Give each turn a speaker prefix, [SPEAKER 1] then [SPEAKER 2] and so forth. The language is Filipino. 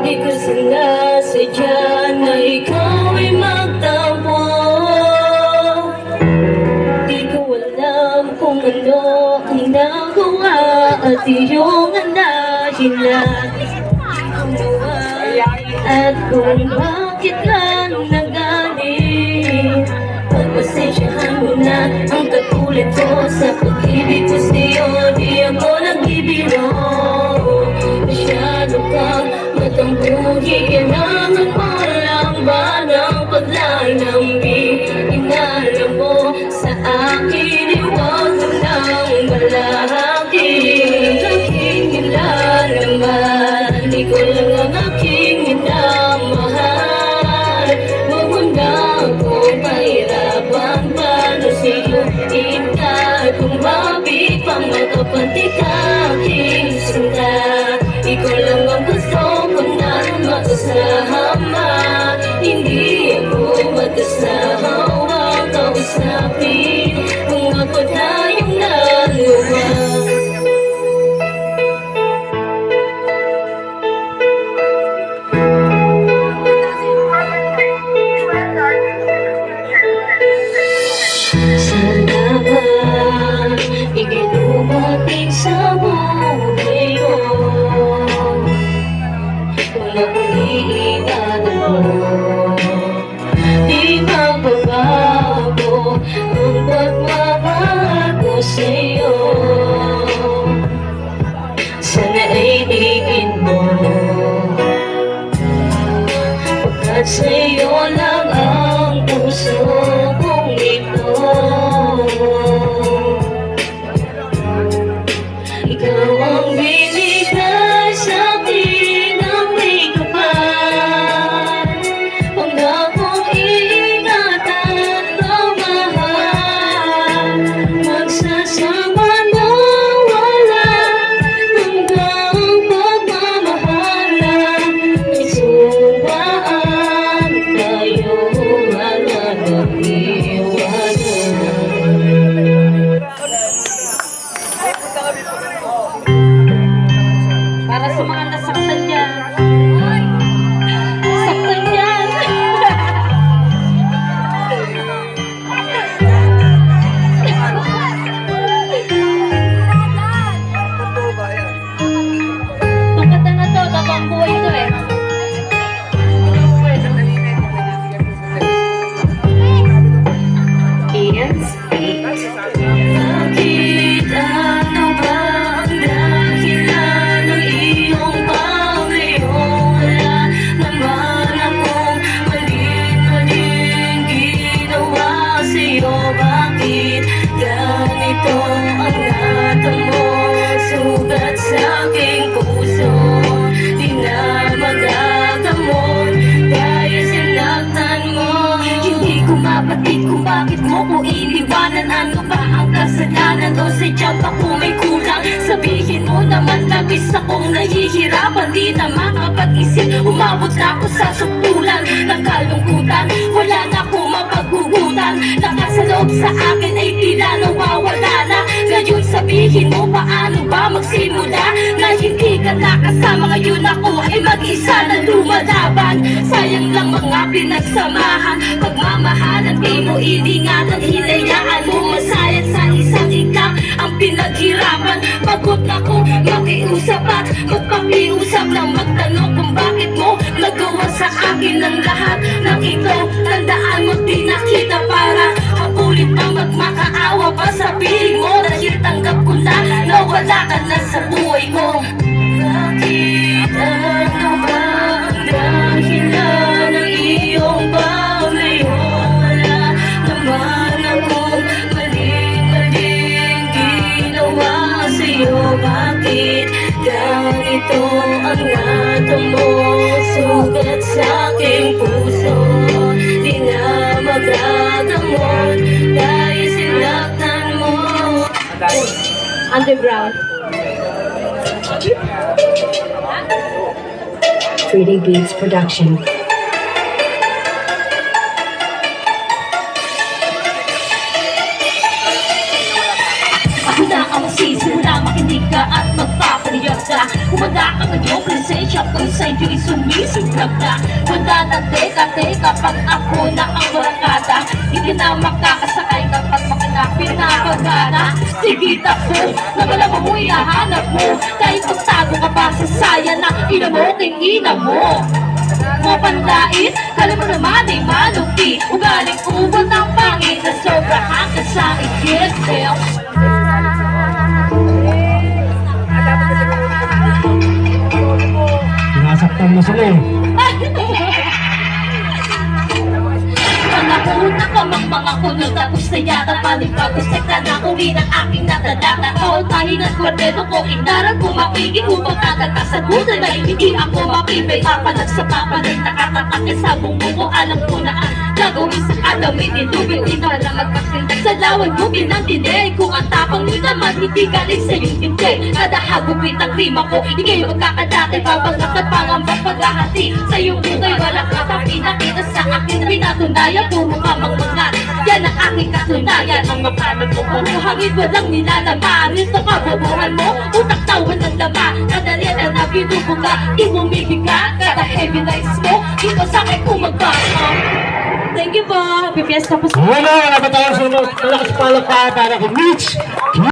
[SPEAKER 1] Di ko sinasadya na ikaw ay magtampo. Di ko alam kung ano ang nagawa at iyong hinahilan at kung bakit lang nagalit. Pagpasensyahan mo na ang katulad ko sa pag-ibig ko sa'yo. Di ako nagbibiro, masyado kang matampuhi. Kailangan mo lang ba ng paglalambing? Inalam mo sa akin, iwag mo nang balaki. Aking nilalaman, di ko lang ang aking minamahal. Huwag mo na akong pahirapan, paano sa'yo ikat? Kung mabit pang makapantik aking sinta. Ikaw lang ang gusto ko na makasama. Hindi ako magkasahawang kausapin kung ako tayong dalawa. Sana ba ika'y dumating sa buhay ko? Kung nakuliinan mo, di magbabago ang pagmamahal ko sa'yo. Sana ay tigin mo, pagkat sa'yo lang ang puso kong ito. Ikaw ang binigay sa'kin ng may kapal. Pangakong iingatan ang mahal. Magsasama na wala hanggang pagmamahalan. May suwaan tayo, wala nang iwanan. Para sa mga nasaktan dyan, saktan dyan. Itong kata na to, totoong buhay to eh. Bakit ano ba ang dahilan ng iyong paglayo? Wala naman akong maling ginawa sa'yo. Bakit ganito ang natamo? Sugat sa aking puso, di na magagamot dahil sinaktan mo. Hindi ko mapatid kung bakit mo ko iniwanan. Ano ba ang kasalanan? O sadyang pa kung may kulang? Sabihin mo naman labis akong nahihirapan. Di na makapag-isip, umabot na ako sa supulan ng kalungkutan. Wala na akong mapaghugutan. Lakas sa loob sa akin ay tila nawawala na. Ngayon sabihin mo paano ba magsimula? Na hindi ka nakasama, ngayon ako ay mag-isa na lumalaban. Sayang lang mga pinagsamahan, pagmamahalan di mo iningatan. Hinayaan mo masayang sa isang ikaw ang pinaghirapan. Pagod na ko makiusap at magpakiusap lang magtanong kung bakit mo nagawa sa akin ang lahat ng ito. Tandaan mo di nakita para habulin pa magmakaawa pa. Sabihin mo dahil tanggap ko na nawala ka na sa buhay ko. Bakit ano ba ang dahilan ng iyong paglayo? Wala naman akong maling ginawa sa'yo. Bakit ganito ang natamo? Sugat sa aking puso, di na magagamot dahil sinaktan mo. Underground
[SPEAKER 2] 3D Beats Production.
[SPEAKER 1] Ako na ang magsisimula, makinig ka at magpapaliyag ka. Kumanda ka ngayong presensya ko'y sa'yo'y sumisiklab na. Wala na teka pag ako na ang barangada. Hindi na makakasakay kapag makalapit na pagana. Sige takbo, na malamang mo ihahanap mo. Kahit magtago ka pa sa saya na ina mo, tingina mo. Mo panlait, kala mo naman ay malupi. Ugaling ubod ng pangit na sobra hanggang sa ikit.
[SPEAKER 3] Nasaktan mo sila eh.
[SPEAKER 1] Panahon na kamang mga kulot tapos na yata palipagos sekta na uwi ng aking natadata. Kauntahin ang kwarteto ko, inaral ko mapigil upang agad-kasagutan na hindi ako mapipay. Papalag sa papalag, nakatatakit sa bumuko. Alam ko na ang gagawin sa adamit, nilubin din na magpasindag sa lawan mo pinandinig. Kung ang tapang mo naman, hindi galing sa iyong hindi. Kada hagupit ang klima ko, hindi kayo magkakadati. Babagkat pangambang paghahati sa iyong bugay, walang katapi. Nakita sa akin na pinatunayan, puro kamang mangat. Yan ang aking katunayan, ang makanan mo. Puro hangin, walang nilalama. Rito ka, bubuhan mo, utak tawan ng lama. Kada reda na binubuga, imumigil ka. Kada heavy lights mo, dito sa akin kumagkaka. Thank you po. Happy Fiesta po sa
[SPEAKER 3] Wala ba tayong sunod? Malakas palakpakan para kay Mitch